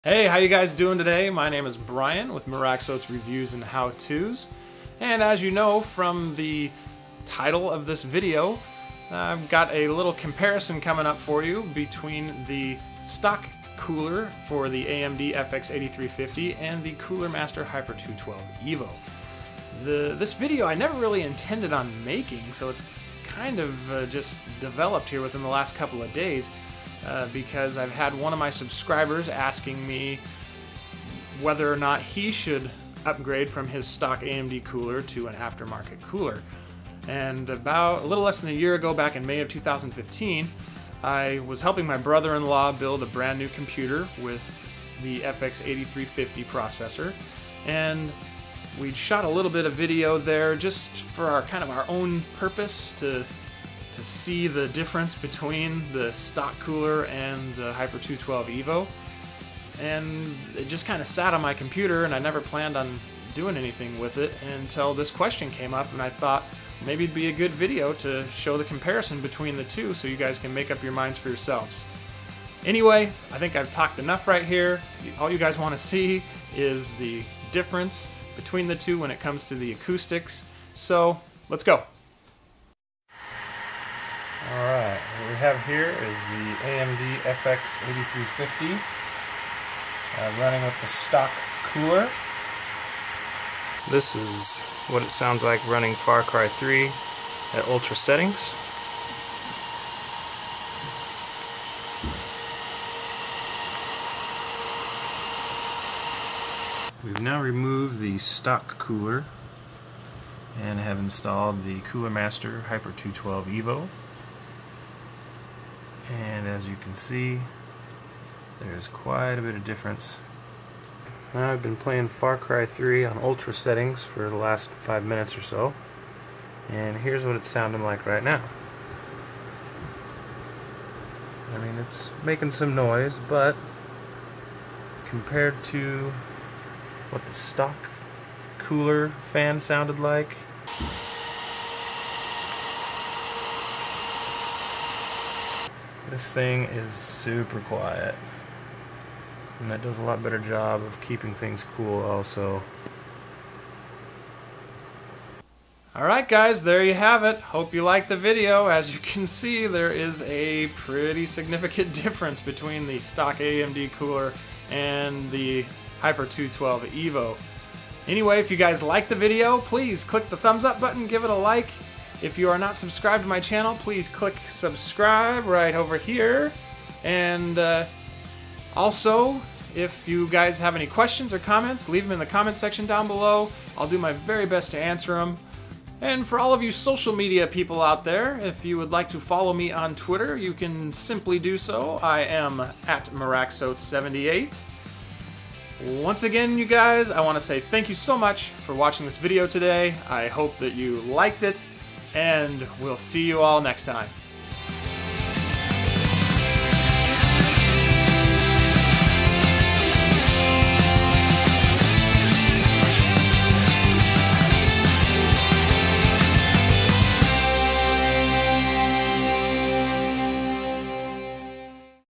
Hey, how you guys doing today? My name is Brian with Miraxo's Reviews and How-Tos. And as you know from the title of this video, I've got a little comparison coming up for you between the stock cooler for the AMD FX-8350 and the Cooler Master Hyper 212 Evo. This video I never really intended on making, so it's kind of just developed here within the last couple of days. Because I've had one of my subscribers asking me whether or not he should upgrade from his stock AMD cooler to an aftermarket cooler. And about a little less than a year ago, back in May of 2015, I was helping my brother-in-law build a brand new computer with the FX-8350 processor, and we'd shot a little bit of video there just for our own purpose to see the difference between the stock cooler and the Hyper 212 Evo. And it just kind of sat on my computer, and I never planned on doing anything with it until this question came up, and I thought maybe it'd be a good video to show the comparison between the two so you guys can make up your minds for yourselves. Anyway, I think I've talked enough right here. All you guys want to see is the difference between the two when it comes to the acoustics. So let's go. Alright, what we have here is the AMD FX-8350 running with the stock cooler. This is what it sounds like running FarCry 3 at ultra settings. We've now removed the stock cooler and have installed the Cooler Master Hyper 212 Evo. And as you can see, there's quite a bit of difference. Now I've been playing FarCry 3 on ultra settings for the last 5 minutes or so, and here's what it's sounding like right now. I mean, it's making some noise, but compared to what the stock cooler fan sounded like, this thing is super quiet, and that does a lot better job of keeping things cool also. Alright guys, there you have it. Hope you liked the video. As you can see, there is a pretty significant difference between the stock AMD cooler and the Hyper 212 Evo. Anyway, if you guys liked the video, please click the thumbs up button, give it a like. If you are not subscribed to my channel, please click subscribe right over here. And also, if you guys have any questions or comments, leave them in the comment section down below. I'll do my very best to answer them. And for all of you social media people out there, if you would like to follow me on Twitter, you can simply do so. I am at Miraxotes78. Once again, you guys, I want to say thank you so much for watching this video today. I hope that you liked it, and we'll see you all next time.